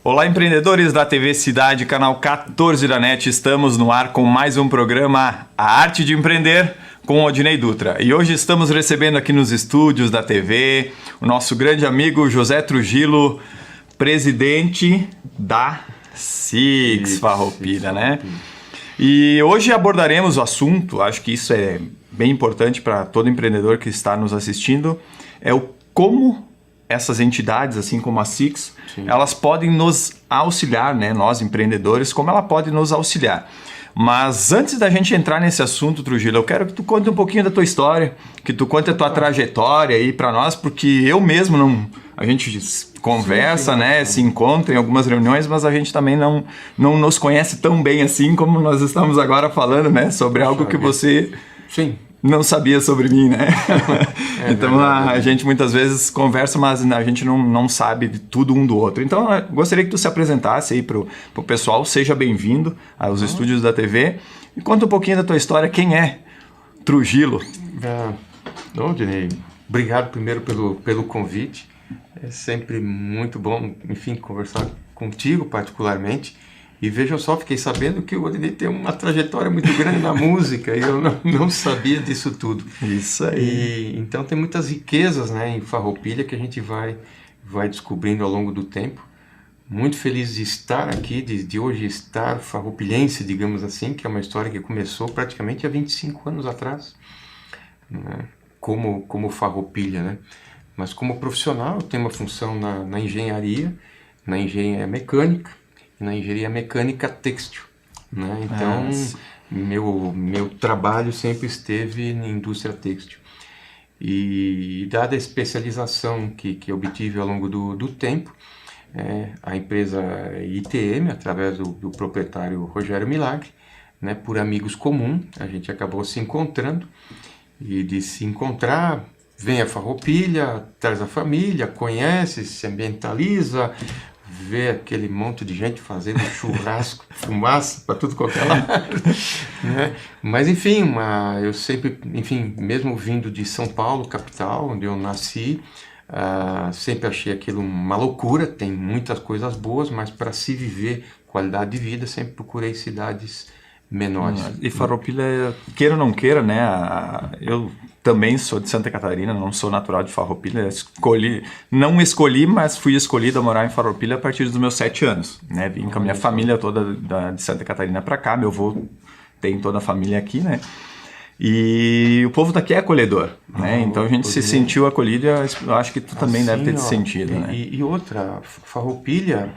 Olá, empreendedores da TV Cidade, canal 14 da NET. Estamos no ar com mais um programa A Arte de Empreender com o Odinei Dutra. E hoje estamos recebendo aqui nos estúdios da TV o nosso grande amigo José Trujillo, presidente da Six Farroupilha, né? E hoje abordaremos o assunto, acho que isso é bem importante para todo empreendedor que está nos assistindo, é o como essas entidades, assim como a Six, elas podem nos auxiliar, né? Nós empreendedores, como ela pode nos auxiliar. Mas antes da gente entrar nesse assunto, Trujillo, eu quero que tu conte um pouquinho da tua história, que tu conte a tua trajetória aí para nós, porque eu mesmo não... A gente conversa, né? Se encontra em algumas reuniões, mas a gente também não nos conhece tão bem assim como nós estamos agora falando, né? Sobre algo que você não sabia sobre mim, né? Então a gente muitas vezes conversa, mas a gente não sabe de tudo um do outro. Então eu gostaria que tu se apresentasse aí pro pessoal. Seja bem-vindo aos estúdios da TV e conta um pouquinho da tua história. Quem é Trujillo? Odinei, obrigado primeiro pelo convite. É sempre muito bom, enfim, conversar contigo particularmente. E vejam só, fiquei sabendo que o Odinei tem uma trajetória muito grande na música e eu não sabia disso tudo. Isso aí. Então tem muitas riquezas, né, em Farroupilha que a gente vai descobrindo ao longo do tempo. Muito feliz de estar aqui, de hoje estar farroupilhense, digamos assim, que é uma história que começou praticamente há 25 anos atrás, né, como Farroupilha, né? Mas como profissional, eu tenho uma função na engenharia mecânica e na engenharia mecânica têxtil, né? Então, meu trabalho sempre esteve na indústria têxtil. E dada a especialização que obtive ao longo do tempo, a empresa ITM, através do proprietário Rogério Milagre, né, por amigos comuns, a gente acabou se encontrando e de se encontrar... Vem a Farroupilha, traz a família, conhece, se ambientaliza, vê aquele monte de gente fazendo churrasco, fumaça para tudo qualquer lado, né? Mas enfim, eu sempre, mesmo vindo de São Paulo, capital, onde eu nasci, sempre achei aquilo uma loucura. Tem muitas coisas boas, mas para se viver qualidade de vida, sempre procurei cidades menores. E Farroupilha, queira ou não queira, né? Eu também sou de Santa Catarina, não sou natural de Farroupilha. Não escolhi, mas fui escolhido a morar em Farroupilha a partir dos meus 7 anos, né? Vim com a minha família toda de Santa Catarina para cá. Meu avô tem toda a família aqui, né? E o povo daqui é acolhedor, né? Então a gente se sentiu acolhido. Eu acho que tu também deve ter te sentido, né? E outra, Farroupilha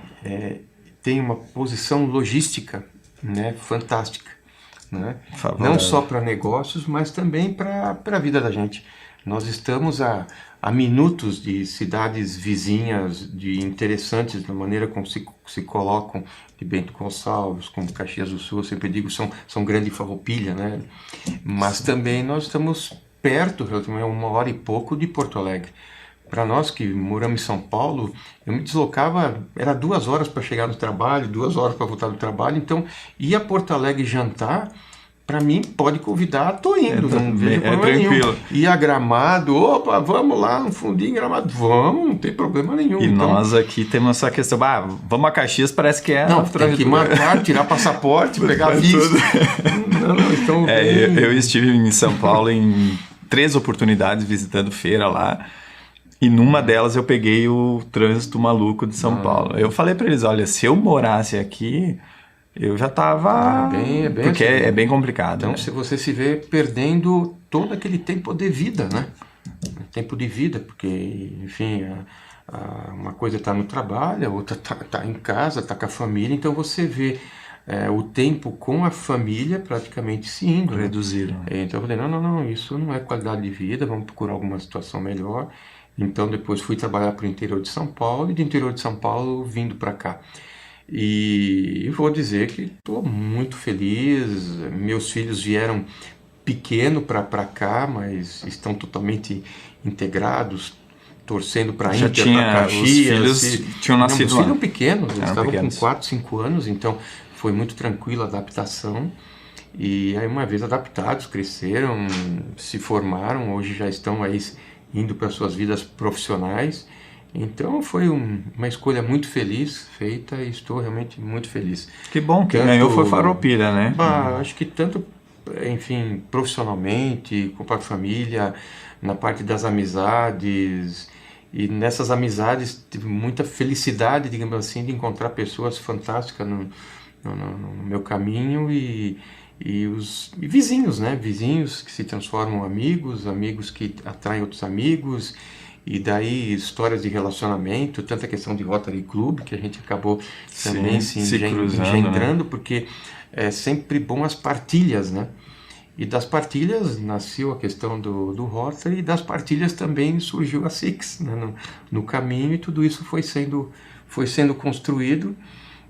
tem uma posição logística, né, fantástica, né? Não só para negócios, mas também para a vida da gente. Nós estamos a minutos de cidades vizinhas, de interessantes na maneira como se colocam, de Bento Gonçalves, como Caxias do Sul. Eu sempre digo, são grande Farroupilha, né? Mas também nós estamos perto, relativamente 1 hora e pouco, de Porto Alegre. Para nós que moramos em São Paulo, eu me deslocava, era 2 horas para chegar no trabalho, 2 horas para voltar do trabalho. Então, ir a Porto Alegre jantar, para mim, pode convidar, tô indo, não vejo problema nenhum. Ir a Gramado, opa, vamos lá, um fundinho em Gramado, vamos, não tem problema nenhum. E então, nós aqui temos essa questão, vamos a Caxias, parece que é... Não, tem que marcar, tirar passaporte, pegar visto. Então, eu estive em São Paulo em 3 oportunidades visitando feira lá. E numa delas eu peguei o trânsito maluco de São Paulo. Eu falei para eles, olha, se eu morasse aqui, eu já tava... porque assim, é bem complicado. Então, né? Se você se vê perdendo todo aquele tempo de vida, né? Tempo de vida, porque, enfim, uma coisa está no trabalho, a outra tá em casa, tá com a família. Então, você vê o tempo com a família praticamente se indo. Reduzido. Né? Então, eu falei, não, isso não é qualidade de vida, vamos procurar alguma situação melhor. Então depois fui trabalhar para o interior de São Paulo e do interior de São Paulo vindo para cá. E vou dizer que estou muito feliz. Meus filhos vieram pequeno para cá, mas estão totalmente integrados, torcendo para Inter, para Caxias. Os filhos tinham nascido lá. Os filhos pequenos, eles estavam com 4, 5 anos, então foi muito tranquila a adaptação. E aí, uma vez adaptados, cresceram, se formaram, hoje já estão aí indo para suas vidas profissionais Então foi uma escolha muito feliz feita e estou realmente muito feliz. Que bom, quem Tanto, ganhou foi Farroupilha, né? acho que tanto, enfim, profissionalmente, com a família, na parte das amizades, e nessas amizades tive muita felicidade, digamos assim, de encontrar pessoas fantásticas no meu caminho e vizinhos, né? Vizinhos que se transformam amigos, amigos que atraem outros amigos, e daí histórias de relacionamento, tanta questão de Rotary Club, que a gente acabou também se cruzando, né? engendrando, porque é sempre bom as partilhas, né? E das partilhas nasceu a questão do Rotary, e das partilhas também surgiu a Six, né? No caminho, e tudo isso foi sendo construído.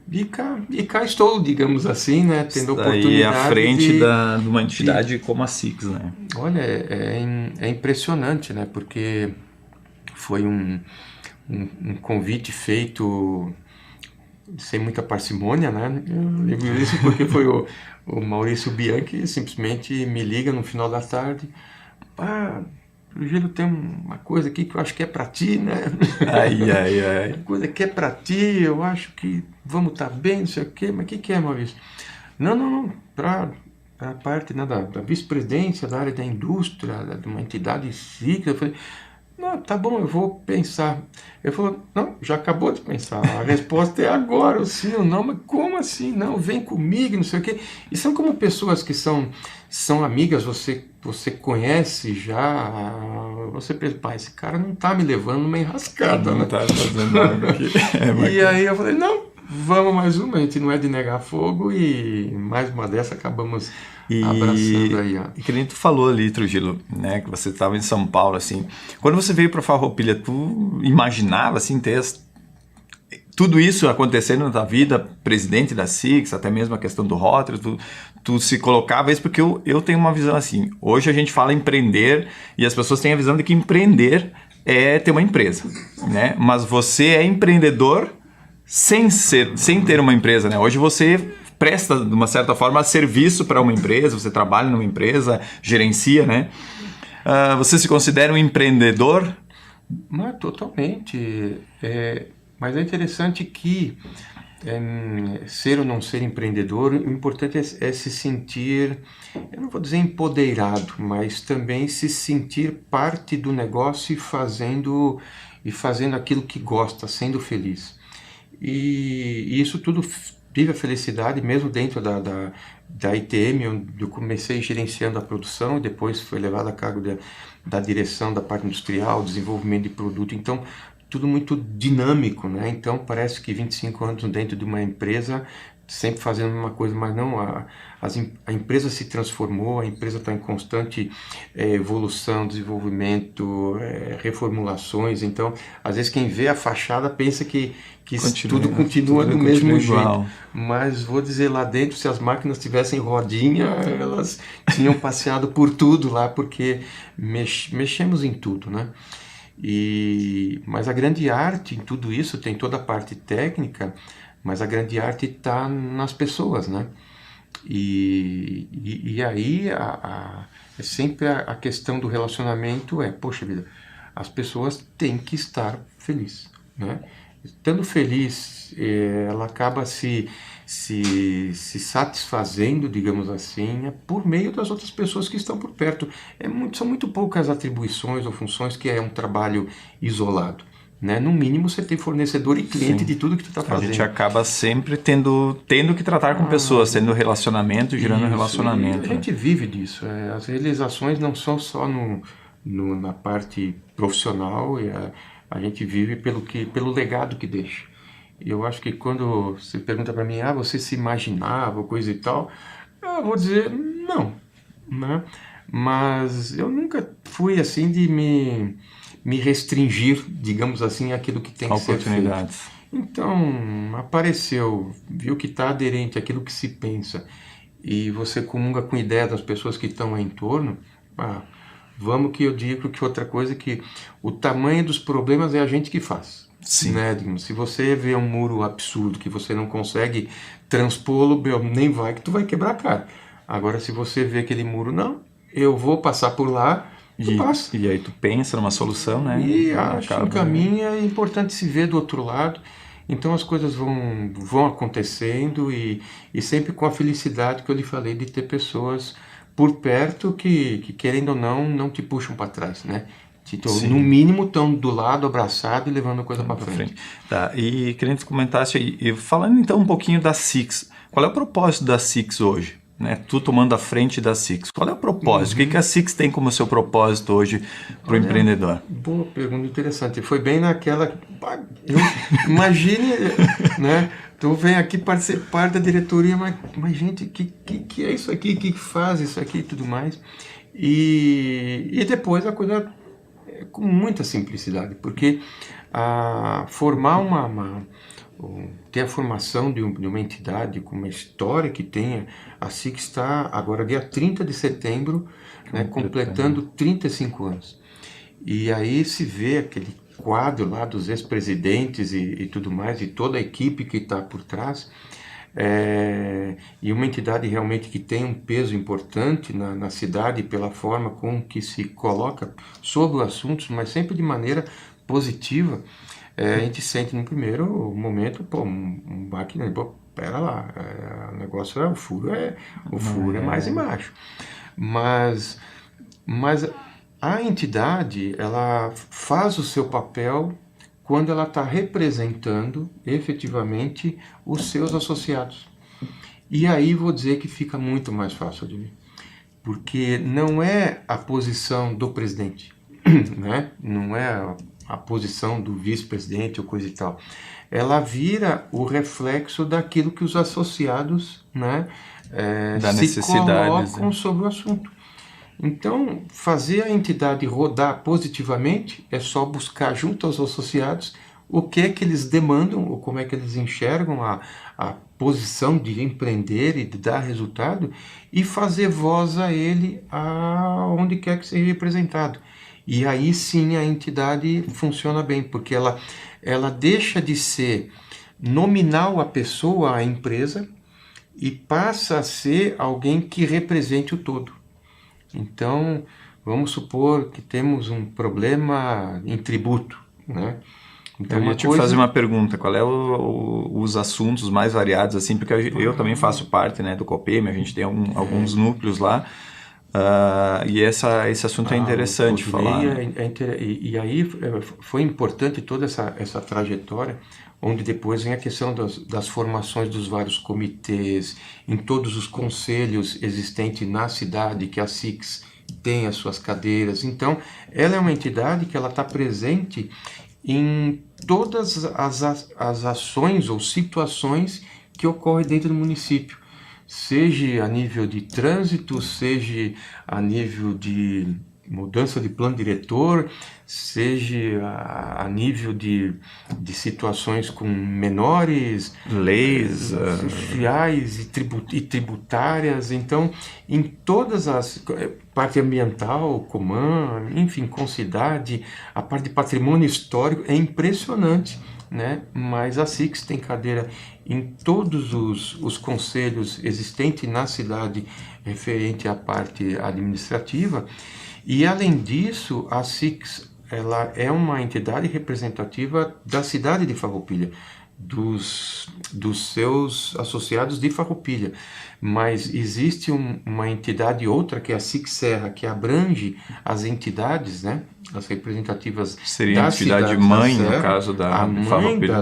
E cá estou, digamos assim, né, tendo a oportunidade Aí à frente de uma entidade como a Six, né? Olha, é impressionante, né? Porque foi um convite feito sem muita parcimônia, né? Eu lembro isso porque foi o Maurício Bianchi simplesmente me liga no final da tarde. Ah, Virgílio, tem uma coisa aqui que eu acho que é para ti, né? Ai, ai, ai. Uma coisa que é para ti, eu acho que vamos estar bem, não sei o quê. Mas o que é, Maurício? Não, para a parte, né, da vice-presidência da área da indústria, de uma entidade cíclica. Eu falei, não, tá bom, eu vou pensar. Ele falou, não, já acabou de pensar, a resposta é agora, o sim ou não, mas como assim? Não, vem comigo, não sei o quê. E são como pessoas que são amigas, você conhece já, você pensa, pá, esse cara não tá me levando numa enrascada, Não né? tá fazendo nada aqui. E aí eu falei, não, vamos mais uma, a gente não é de negar fogo, e mais uma dessa acabamos abraçando aí, ó. E que nem tu falou ali, Trujillo, né, que você estava em São Paulo, assim. Quando você veio para Farroupilha, tu imaginava, assim, ter tudo isso acontecendo na tua vida, presidente da Six, até mesmo a questão do Rotary, tu se colocava isso, porque eu tenho uma visão assim, hoje a gente fala empreender e as pessoas têm a visão de que empreender é ter uma empresa, né? Mas você é empreendedor sem ter uma empresa, né? Hoje você presta, de uma certa forma, serviço para uma empresa, você trabalha numa empresa, gerencia, né? Você se considera um empreendedor? Mas totalmente. Mas é interessante que ser ou não ser empreendedor, o importante é se sentir, eu não vou dizer empoderado, mas também se sentir parte do negócio e fazendo aquilo que gosta, sendo feliz. E isso tudo tive a felicidade, mesmo dentro da ITM, onde eu comecei gerenciando a produção e depois foi levado a cargo da direção da parte industrial, desenvolvimento de produto. Então, tudo muito dinâmico, né? Então, parece que 25 anos dentro de uma empresa, sempre fazendo a mesma coisa, mas não, a empresa se transformou, a empresa está em constante evolução, desenvolvimento, reformulações. Então, às vezes quem vê a fachada pensa que tudo continua do mesmo jeito. Mas vou dizer, lá dentro, se as máquinas tivessem rodinha, elas tinham passeado por tudo lá, porque mexemos em tudo, né? Mas a grande arte em tudo isso, tem toda a parte técnica, mas a grande arte está nas pessoas, né? E aí é sempre a questão do relacionamento poxa vida, as pessoas têm que estar felizes, né? Estando feliz, ela acaba se satisfazendo, digamos assim, por meio das outras pessoas que estão por perto. São muito poucas atribuições ou funções que é um trabalho isolado, né? No mínimo você tem fornecedor e cliente. Sim, de tudo que tu está fazendo. A gente acaba sempre tendo que tratar com pessoas, tendo relacionamento, gerando relacionamento. A gente vive disso. As realizações não são só na parte profissional, a gente vive pelo legado que deixa. E eu acho que quando você pergunta para mim, você se imaginava, coisa e tal, eu vou dizer não, né? Mas eu nunca fui assim de me restringir, digamos assim, àquilo que tem que ser feito. Então, apareceu, viu que está aderente àquilo que se pensa, e você comunga com a ideia das pessoas que estão em torno, vamos, que eu digo que outra coisa, que o tamanho dos problemas é a gente que faz. Sim. Né? Se você vê um muro absurdo que você não consegue transpô-lo, nem vai, que tu vai quebrar a cara. Agora, se você vê aquele muro, não, eu vou passar por lá, tu passa. E aí tu pensa numa solução, né? E acho que caminho é importante se ver do outro lado. Então as coisas vão acontecendo e sempre com a felicidade que eu lhe falei de ter pessoas por perto que querendo ou não te puxam para trás, né? No mínimo estão do lado, abraçado e levando a coisa para frente. Tá, e queria que tu comentasse aí, e falando então um pouquinho da Six, qual é o propósito da Six hoje? Né? Tu tomando a frente da Six, qual é o propósito? O que a Six tem como seu propósito hoje para o empreendedor? Boa pergunta, interessante. Foi bem naquela... Imagine, né? Tu vem aqui participar da diretoria, mas gente, que é isso aqui? Que faz isso aqui e tudo mais? E depois a coisa é com muita simplicidade, porque formar ter a formação de uma entidade com uma história que tenha, a SIC está agora dia 30 de setembro, né, completando 35 anos. E aí se vê aquele quadro lá dos ex-presidentes e tudo mais, e toda a equipe que está por trás, e uma entidade realmente que tem um peso importante na cidade pela forma com que se coloca sobre os assuntos, mas sempre de maneira positiva. A gente sente no primeiro momento, um baque, né? Pô, pera lá, o negócio o furo é mais embaixo. Mas a entidade, ela faz o seu papel quando ela está representando efetivamente os seus associados. E aí vou dizer que fica muito mais fácil de mim, porque não é a posição do presidente, né? Não é a posição do vice-presidente ou coisa e tal. Ela vira o reflexo daquilo que os associados, né, se colocam sobre o assunto. Então, fazer a entidade rodar positivamente é só buscar junto aos associados o que é que eles demandam, ou como é que eles enxergam a posição de empreender e de dar resultado, e fazer voz a ele aonde quer que seja representado. E aí sim a entidade funciona bem, porque ela deixa de ser nominal a pessoa, a empresa, e passa a ser alguém que represente o todo. Então, vamos supor que temos um problema em tributo, né? Então, eu ia te fazer uma pergunta, qual é os assuntos mais variados, assim, porque eu também faço parte, né, do COPEM, a gente tem alguns núcleos lá, e esse assunto é interessante falar. E aí foi importante toda essa trajetória, onde depois vem a questão das formações dos vários comitês, em todos os conselhos existentes na cidade, que a SIX tem as suas cadeiras. Então, ela é uma entidade que ela está presente em todas as ações ou situações que ocorrem dentro do município, seja a nível de trânsito, seja a nível de mudança de plano diretor, seja a nível de situações com menores leis sociais e tributárias. Então, em todas as parte ambiental, Coman, enfim, com cidade, a parte de patrimônio histórico, é impressionante, né? Mas a SIX tem cadeira em todos os conselhos existentes na cidade referente à parte administrativa. E, além disso, a SIX ela é uma entidade representativa da cidade de Farroupilha, dos seus associados de Farroupilha. Mas existe uma entidade outra, que é a SIX Serra, que abrange as entidades, né, as representativas seria a entidade mãe, no caso da a mãe Farroupilha.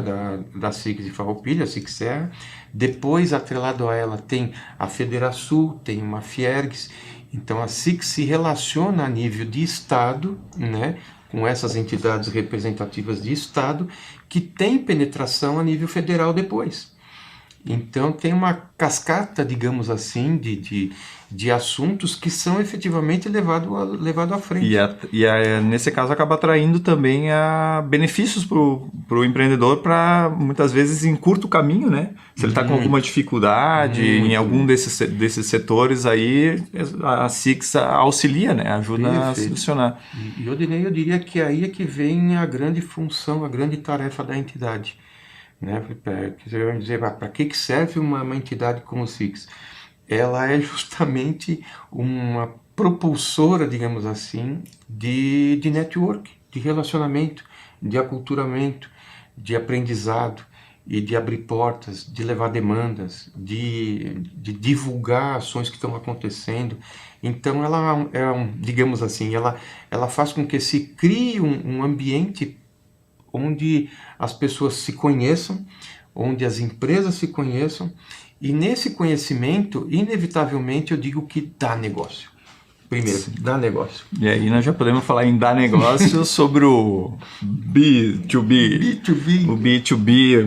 da SIX de Farroupilha, a SIX Serra. Depois, atrelado a ela, tem a Federação, tem uma Fiergs. Então, a SIX se relaciona a nível de Estado, né, com essas entidades representativas de Estado, que tem penetração a nível federal depois. Então, tem uma cascata, digamos assim, de assuntos que são efetivamente levados à frente. E nesse caso, acaba atraindo também benefícios para o empreendedor, para muitas vezes em curto caminho, né? Se ele está com alguma dificuldade em algum desses setores, aí a SIX auxilia, né? Ajuda a solucionar. E eu diria que aí é que vem a grande função, a grande tarefa da entidade. Né? Quer dizer, para que serve uma entidade como o SIX? Ela é justamente uma propulsora, digamos assim, de network, de relacionamento, de aculturamento, de aprendizado e de abrir portas, de levar demandas, de divulgar ações que estão acontecendo. Então ela digamos assim, ela faz com que se crie um ambiente onde as pessoas se conheçam, onde as empresas se conheçam, e nesse conhecimento, inevitavelmente, eu digo que dá negócio. Primeiro, dá negócio. E aí nós já podemos falar em dar negócio sobre o B2B. B2B. O B2B,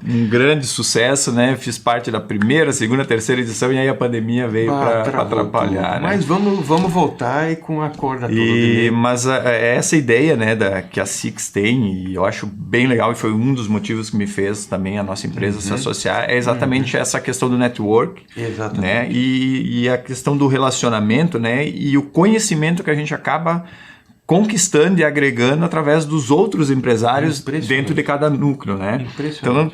um grande sucesso, né? Fiz parte da primeira, segunda, terceira edição e aí a pandemia veio para atrapalhar. Né? Mas vamos voltar e com a corda toda. Mas essa ideia, né, que a Six tem, e eu acho bem legal, e foi um dos motivos que me fez também a nossa empresa se associar, é exatamente essa questão do network. Exatamente. Né? E a questão do relacionamento, né? E o conhecimento que a gente acaba conquistando e agregando através dos outros empresários dentro de cada núcleo, né? Então,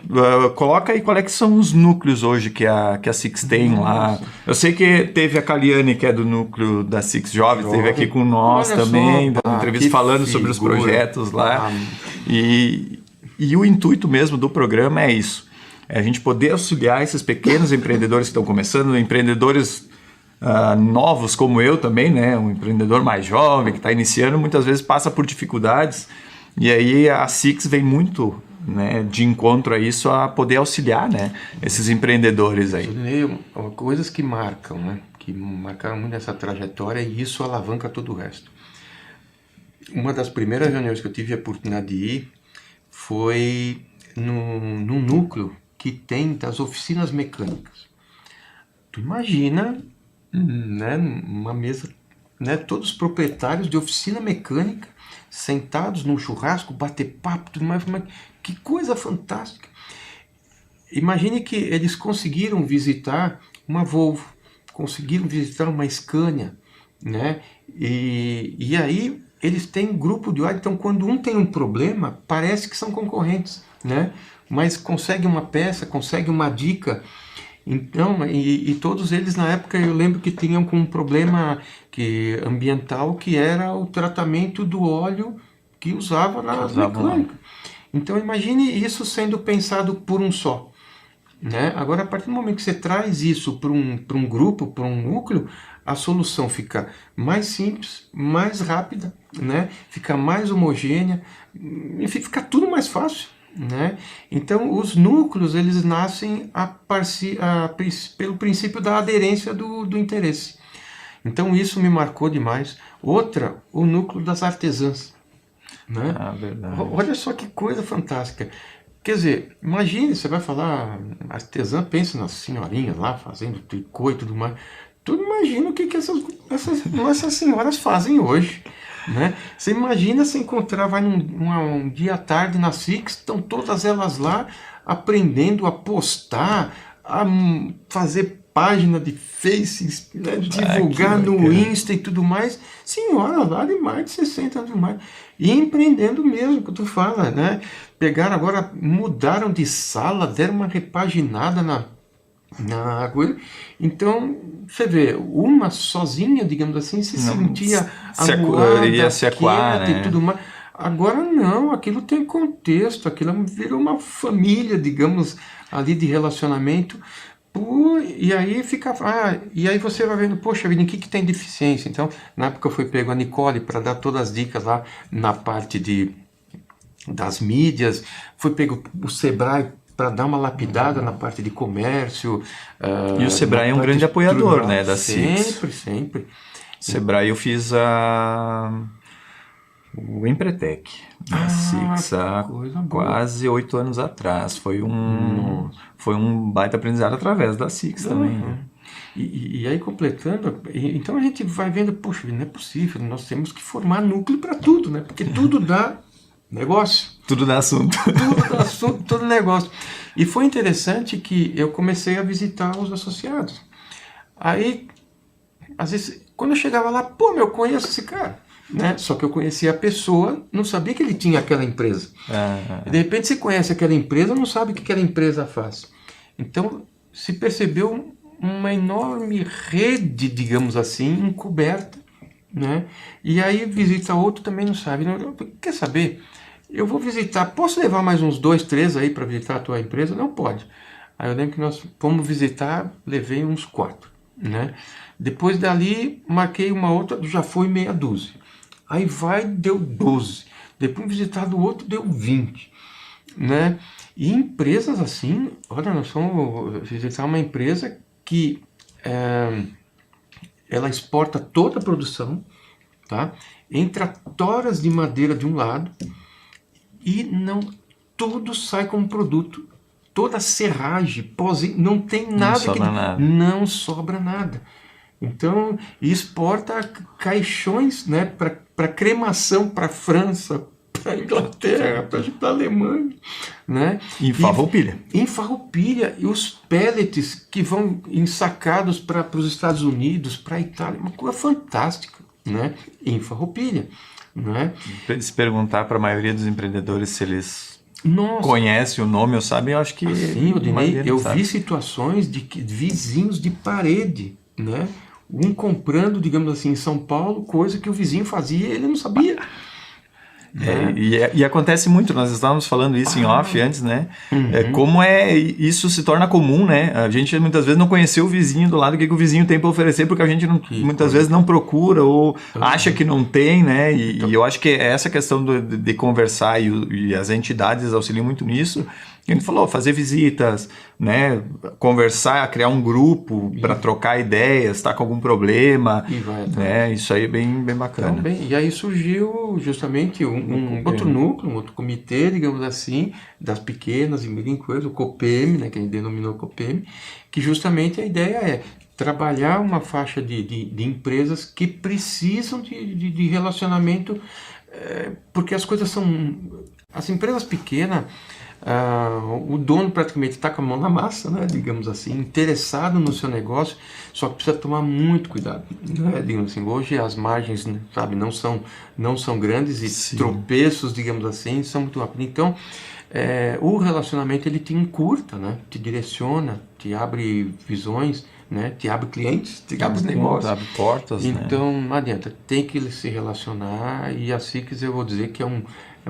coloca aí qual é que são os núcleos hoje que a Six tem lá. Eu sei que teve a Caliane, que é do núcleo da Six Jovens, esteve aqui com nós também, dando entrevista falando sobre os projetos lá. E o intuito mesmo do programa é isso. É a gente poder auxiliar esses pequenos empreendedores que estão começando, empreendedores novos como eu também, né? Um empreendedor mais jovem que está iniciando, muitas vezes passa por dificuldades, e aí a Six vem muito, né, de encontro a isso, a poder auxiliar, né, esses empreendedores aí. Coisas que marcam, né? Que marcaram muito essa trajetória, e isso alavanca todo o resto. Uma das primeiras reuniões que eu tive a oportunidade de ir foi no núcleo que tem das oficinas mecânicas. Tu imagina, né, uma mesa, né, todos os proprietários de oficina mecânica sentados num churrasco, bater papo, tudo mais, que coisa fantástica. Imagine que eles conseguiram visitar uma Volvo, conseguiram visitar uma Scania, né, e aí eles têm um grupo de WhatsApp, então quando um tem um problema, parece que são concorrentes, né, mas consegue uma peça, consegue uma dica. Então, e todos eles na época eu lembro que tinham com um problema ambiental, que era o tratamento do óleo que usava na mecânica. Então imagine isso sendo pensado por um só. Né? Agora, a partir do momento que você traz isso para um grupo, para um núcleo, a solução fica mais simples, mais rápida, né? Fica mais homogênea, enfim, fica tudo mais fácil. Né? Então os núcleos eles nascem pelo princípio da aderência do interesse. Então isso me marcou demais. Outra, o núcleo das artesãs, né? Verdade. Olha só que coisa fantástica. Quer dizer, imagine, você vai falar artesã, pensa nas senhorinhas lá fazendo tricô e tudo mais. Tu imagina o que essas senhoras fazem hoje. Né? Você imagina se encontrar, vai um dia à tarde na Six, estão todas elas lá aprendendo a postar, a fazer página de Face, né? Divulgar no Insta e tudo mais. Senhora lá de mais de 60 anos mais. E empreendendo mesmo, que tu fala, né? Pegaram agora, mudaram de sala, deram uma repaginada na coisa. Então, você vê, uma sozinha, digamos assim, se sentia iria se acuar, né? E tudo mais. Agora não, aquilo tem contexto, aquilo virou uma família, digamos, ali de relacionamento. E aí fica. E aí você vai vendo, poxa vida, em que tem deficiência? Então, na época eu fui pego a Nicole para dar todas as dicas lá na parte das mídias, fui pego o Sebrae para dar uma lapidada na parte de comércio. E o Sebrae é um grande apoiador, né, da Six. Sempre. Sebrae eu fiz o Empretec da Six há quase 8 anos atrás. Foi um baita aprendizado através da Six também. Né? E aí, completando, então a gente vai vendo, poxa, não é possível, nós temos que formar núcleo para tudo, né? Porque tudo dá negócio. Tudo dá assunto. Tudo dá assunto, todo negócio. E foi interessante que eu comecei a visitar os associados. Aí, às vezes, quando eu chegava lá, eu conheço esse cara. Né? Só que eu conhecia a pessoa, não sabia que ele tinha aquela empresa. E de repente você conhece aquela empresa, não sabe o que aquela empresa faz. Então, se percebeu uma enorme rede, digamos assim, encoberta, né? E aí visita outro também não sabe. Quer saber? Eu vou visitar, posso levar mais uns 2, 3 aí para visitar a tua empresa? Não pode. Aí eu lembro que nós fomos visitar, levei uns 4, né? Depois dali, marquei uma outra, já foi meia dúzia. Aí deu 12. Depois visitar do outro, deu 20, né? E empresas assim, olha, nós fomos visitar uma empresa que ela exporta toda a produção, tá? Entra toras de madeira de um lado e não tudo sai como produto. Toda a serragem, pozinho, não tem nada, não sobra nada. Então, exporta caixões, né, para cremação para a França, para a Inglaterra, para a Alemanha, né? Em Farroupilha. Em Farroupilha, e os pellets que vão ensacados para os Estados Unidos, para a Itália, uma coisa fantástica, né? Em Farroupilha, né? Se perguntar para a maioria dos empreendedores se eles conhecem o nome ou sabem, eu acho que... Sim, Odinei, eu vi situações de vizinhos de parede, né? Um comprando, digamos assim, em São Paulo, coisa que o vizinho fazia e ele não sabia. E acontece muito, nós estávamos falando isso em off antes, né? Como isso se torna comum, né? A gente muitas vezes não conheceu o vizinho do lado, o que o vizinho tem para oferecer, porque a gente muitas vezes não procura ou acha que não tem, né? E eu acho que essa questão de conversar e as entidades auxiliam muito nisso. A gente falou, fazer visitas, né? Conversar, criar um grupo para trocar ideias, está com algum problema, né? Isso aí é bem bacana. Então, e aí surgiu justamente um outro núcleo, um outro comitê, digamos assim, das pequenas e médias coisas, o COPEM, né? Que a gente denominou COPEM, que justamente a ideia é trabalhar uma faixa de empresas que precisam de relacionamento, porque as coisas são... As empresas pequenas... o dono praticamente está com a mão na massa, né, digamos assim, interessado no seu negócio, só que precisa tomar muito cuidado, né, digamos assim. Hoje as margens, sabe, não são grandes e tropeços, digamos assim, são muito rápidos. Então, o relacionamento ele te encurta, né, te direciona, te abre visões, né, te abre clientes, te abre negócios, abre portas. Então, não adianta, tem que se relacionar, e a SICS eu vou dizer que é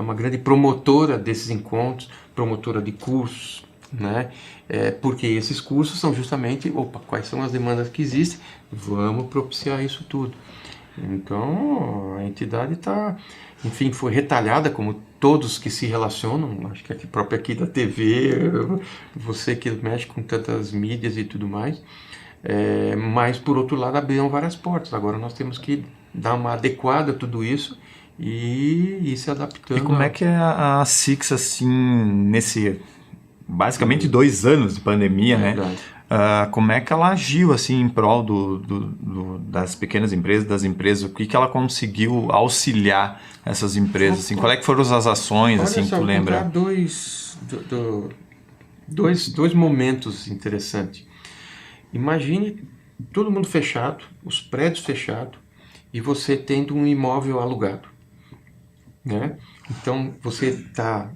uma grande promotora desses encontros, promotora de cursos, né? Porque esses cursos são justamente, quais são as demandas que existem, vamos propiciar isso tudo. Então, a entidade enfim, foi retalhada como todos que se relacionam, acho que aqui próprio aqui da TV, você que mexe com tantas mídias e tudo mais, mas por outro lado abriram várias portas. Agora nós temos que dar uma adequada a tudo isso e ir se adaptando. E como é que é a SICS, assim, nesse basicamente 2 anos de pandemia, né? Como é que ela agiu assim em prol das pequenas empresas, das empresas? O que ela conseguiu auxiliar essas empresas? Assim, qual é que foram as ações, assim, que tu lembra? Dois momentos interessantes. Imagine todo mundo fechado, os prédios fechados, e você tendo um imóvel alugado, né? Então você tá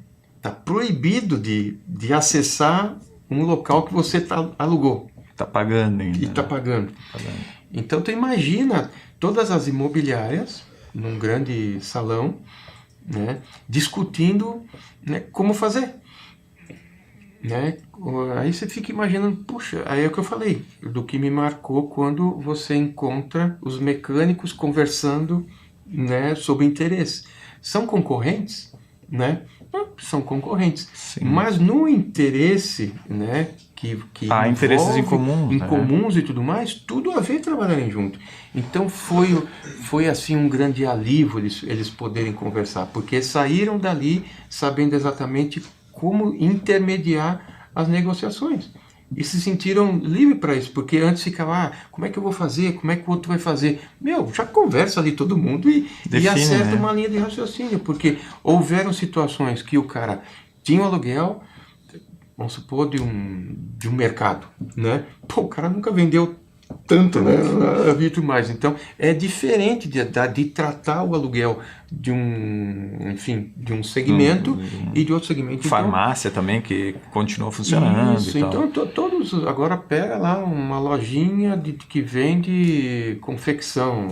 proibido de acessar um local que você alugou. Está pagando ainda. E está pagando. Então tu imagina todas as imobiliárias num grande salão, né, discutindo, né, como fazer. Né? Aí você fica imaginando, puxa, aí é o que eu falei, do que me marcou quando você encontra os mecânicos conversando, né, sobre interesse. São concorrentes, né? São concorrentes. Sim. Mas no interesse, né, que há interesses em comuns e tudo mais, tudo a ver trabalharem junto. Então foi assim um grande alívio eles poderem conversar, porque saíram dali sabendo exatamente como intermediar as negociações. E se sentiram livres para isso, porque antes ficava, como é que eu vou fazer, como é que o outro vai fazer? Já conversa ali todo mundo e acerta, né, uma linha de raciocínio, porque houveram situações que o cara tinha um aluguel, vamos supor, de um mercado, né? O cara nunca vendeu tanto, né? Habito mais. Então, é diferente de tratar o aluguel de um segmento e de outro segmento. Farmácia também, que continua funcionando Isso, e tal. então todos... Agora pega lá uma lojinha que vende confecção.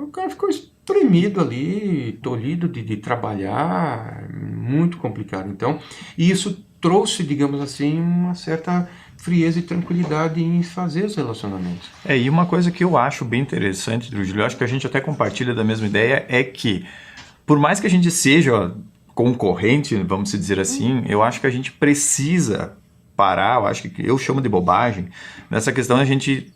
O cara ficou espremido ali, tolhido de trabalhar, muito complicado. Então, isso trouxe, digamos assim, uma certa frieza e tranquilidade em fazer os relacionamentos. E uma coisa que eu acho bem interessante, Drúgio, eu acho que a gente até compartilha da mesma ideia, é que, por mais que a gente seja concorrente, vamos dizer assim, eu acho que a gente precisa parar, eu acho que eu chamo de bobagem, nessa questão da gente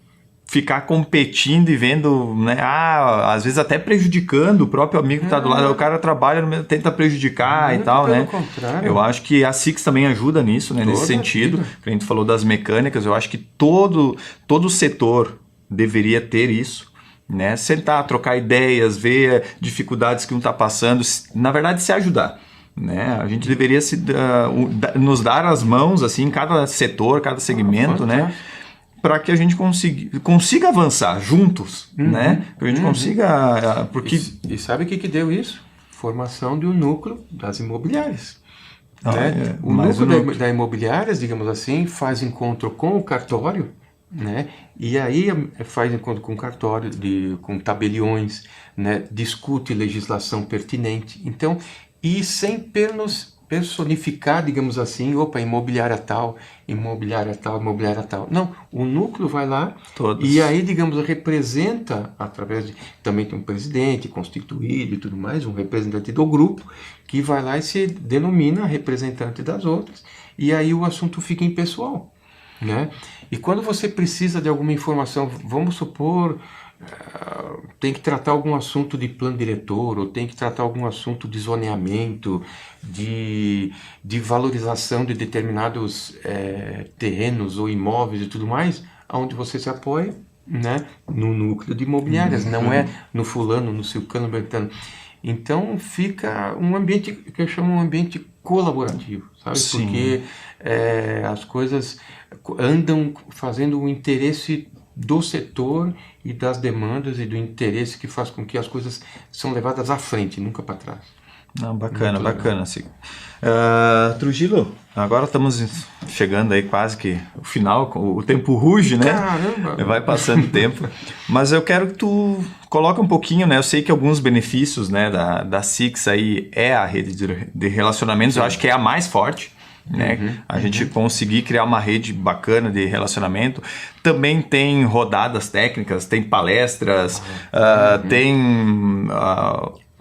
ficar competindo e vendo, né, às vezes até prejudicando o próprio amigo que está do lado, o cara trabalha, tenta prejudicar e tal, pelo né? contrário. Eu acho que a Six também ajuda nisso, né, nesse sentido, que a gente falou das mecânicas, eu acho que todo setor deveria ter isso, né? Sentar, trocar ideias, ver dificuldades que um está passando, na verdade se ajudar. Né? A gente deveria nos dar as mãos assim, cada setor, cada segmento, né? Para que a gente consiga avançar juntos, né? Que a gente consiga... Porque... E sabe o que deu isso? Formação de um núcleo das imobiliárias. Né? O núcleo da imobiliárias, digamos assim, faz encontro com o cartório, né? E aí faz encontro com o cartório, com tabeliões, né? Discute legislação pertinente. Então, e sem personificar, digamos assim, imobiliária tal, imobiliária tal, imobiliária tal. Não, o núcleo vai lá e aí, digamos, representa, também tem um presidente constituído e tudo mais, um representante do grupo, que vai lá e se denomina representante das outras, e aí o assunto fica impessoal, né? E quando você precisa de alguma informação, vamos supor... tem que tratar algum assunto de plano diretor, ou tem que tratar algum assunto de zoneamento, de valorização de determinados terrenos ou imóveis e tudo mais, onde você se apoia, né, no núcleo de imobiliárias, não é no fulano, no ciclano, beltrano. Então fica um ambiente que eu chamo um ambiente colaborativo, sabe? Sim. Porque as coisas andam fazendo o interesse do setor e das demandas e do interesse que faz com que as coisas são levadas à frente, nunca para trás. Não, bacana, sim. Trujillo, agora estamos chegando aí quase que o final, o tempo ruge, né? Caramba! Vai passando o tempo. Mas eu quero que tu coloque um pouquinho, né? Eu sei que alguns benefícios, né, da Six aí é a rede de relacionamentos, eu acho que é a mais forte. Né? A gente conseguir criar uma rede bacana de relacionamento. Também tem rodadas técnicas, tem palestras, tem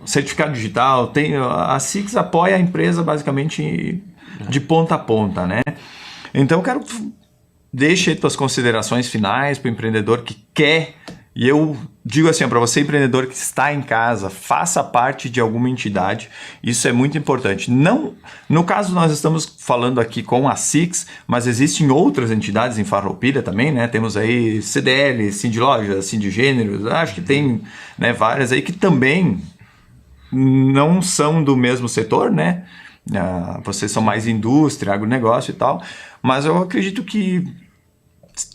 certificado digital, a Six apoia a empresa basicamente de ponta a ponta, né? Então eu quero que tu deixe tuas considerações finais para o empreendedor que quer. E eu digo assim, para você empreendedor que está em casa, faça parte de alguma entidade, isso é muito importante. Não, no caso nós estamos falando aqui com a Six, mas existem outras entidades em Farroupilha também, né? Temos aí CDL, Sindlojas, Sindigêneros, acho que tem, né, várias aí que também não são do mesmo setor, né? Vocês são mais indústria, agronegócio e tal, mas eu acredito que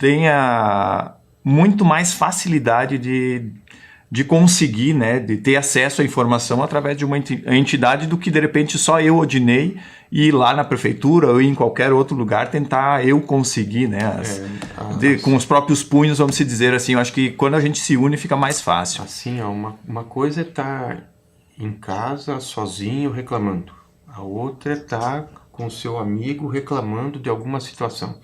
tenha muito mais facilidade de conseguir, né, de ter acesso à informação através de uma entidade do que de repente só eu, Odinei, ir lá na prefeitura ou em qualquer outro lugar tentar eu conseguir, né, com os próprios punhos, vamos se dizer assim. Eu acho que quando a gente se une fica mais fácil. Assim, uma coisa é estar em casa sozinho reclamando, a outra é estar com seu amigo reclamando de alguma situação.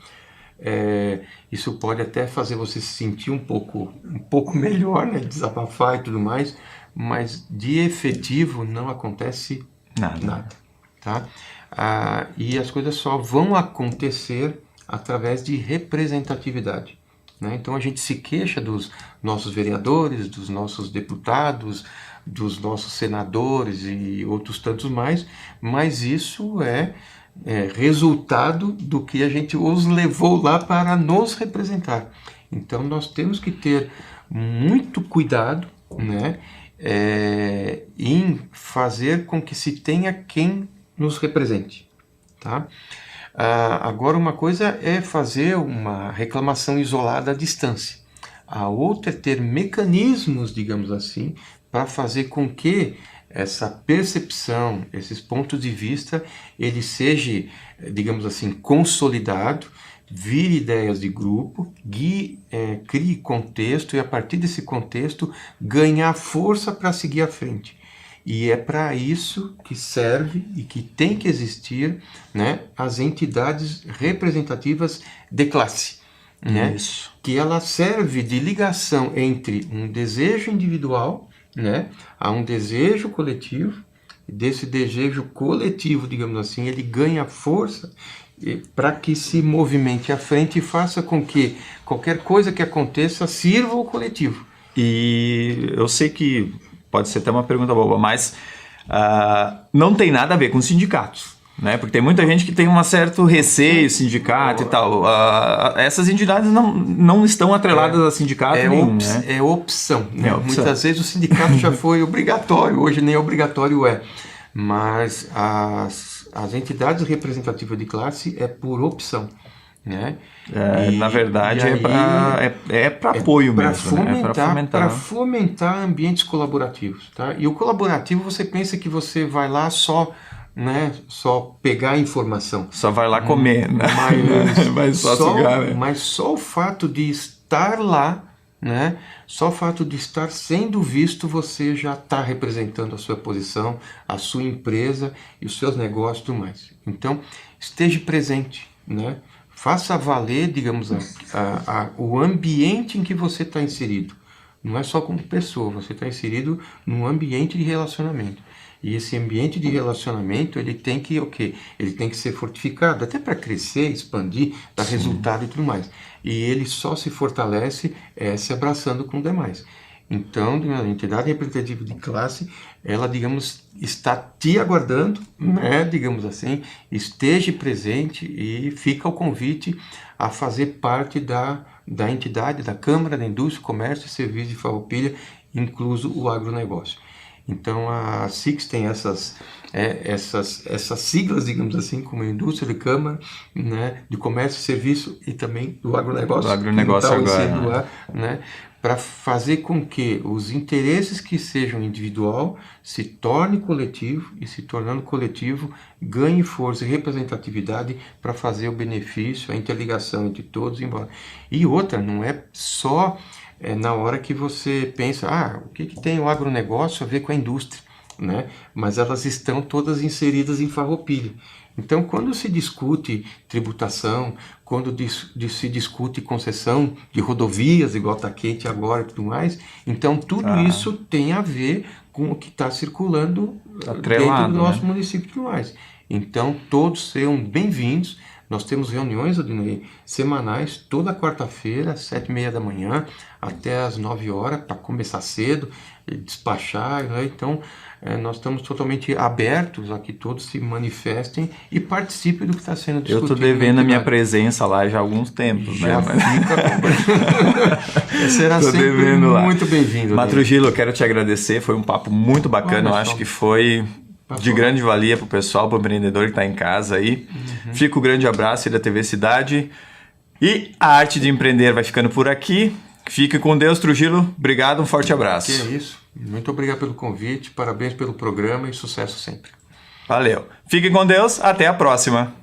Isso pode até fazer você se sentir um pouco melhor, né? Desabafar e tudo mais, mas de efetivo não acontece nada, tá? E as coisas só vão acontecer através de representatividade, né? Então a gente se queixa dos nossos vereadores, dos nossos deputados, dos nossos senadores e outros tantos mais, mas isso é resultado do que a gente os levou lá para nos representar. Então nós temos que ter muito cuidado, né, em fazer com que se tenha quem nos represente, tá? Agora uma coisa é fazer uma reclamação isolada à distância. A outra é ter mecanismos, digamos assim, para fazer com que essa percepção, esses pontos de vista, ele seja, digamos assim, consolidado, vire ideias de grupo, crie contexto e a partir desse contexto ganhar força para seguir à frente. E é para isso que serve e que tem que existir, né, as entidades representativas de classe. Né? Isso. Que ela serve de ligação entre um desejo individual, né, a um desejo coletivo. Desse desejo coletivo, digamos assim, ele ganha força para que se movimente à frente e faça com que qualquer coisa que aconteça sirva ao coletivo. E eu sei que pode ser até uma pergunta boba, mas não tem nada a ver com sindicatos. Né? Porque tem muita gente que tem um certo receio, sindicato e tal. Essas entidades não estão atreladas a sindicato nenhum. Né? É opção. Né? Opção. Muitas vezes o sindicato já foi obrigatório, hoje nem obrigatório é. Mas as entidades representativas de classe é por opção. Né? Na verdade, é para apoio mesmo. Para fomentar ambientes colaborativos. Tá? E o colaborativo, você pensa que você vai lá só... Né? Só pegar a informação. Só vai lá comer, né? Mas só o fato de estar lá, né? Só o fato de estar sendo visto, você já está representando a sua posição, a sua empresa e os seus negócios e tudo mais. Então, esteja presente, né? Faça valer, digamos, o ambiente em que você está inserido. Não é só como pessoa, você está inserido num ambiente de relacionamento. E esse ambiente de relacionamento, ele tem que Ele tem que ser fortificado, até para crescer, expandir, dar resultado e tudo mais. E ele só se fortalece se abraçando com os demais. Então, a entidade representativa de classe, ela, digamos, está te aguardando, né, digamos assim, esteja presente e fica o convite a fazer parte da entidade, da Câmara da Indústria, Comércio e Serviços de Farroupilha, incluso o agronegócio. Então a SIX tem essas siglas, digamos assim, como indústria de câmara, né, de comércio e serviço e também do agronegócio. Do agronegócio agora. Né, para fazer com que os interesses que sejam individual se tornem coletivo e se tornando coletivo ganhe força e representatividade para fazer o benefício, a interligação entre todos embora. E outra, não é só... na hora que você pensa, o que tem o agronegócio a ver com a indústria, né? Mas elas estão todas inseridas em Farroupilha. Então, quando se discute tributação, quando se discute concessão de rodovias, igual está quente agora e tudo mais, então tudo isso tem a ver com o que está circulando dentro do nosso município e tudo mais. Então, todos sejam bem-vindos. Nós temos reuniões, Adinei, semanais, toda quarta-feira, às 7h30 da manhã, até às 9 horas, para começar cedo, despachar. Né? Então, nós estamos totalmente abertos a que todos se manifestem e participem do que está sendo discutido. Eu estou devendo a minha presença lá já há alguns tempos. Já né? Será sempre muito bem-vindo. Matrugilo, eu quero te agradecer, foi um papo muito bacana, eu acho que foi... de grande valia para o pessoal, para o empreendedor que está em casa aí. Fica um grande abraço aí da TV Cidade. E a Arte de Empreender vai ficando por aqui. Fique com Deus, Trujillo. Obrigado, um forte abraço. Que é isso. Muito obrigado pelo convite, parabéns pelo programa e sucesso sempre. Valeu. Fique com Deus, até a próxima.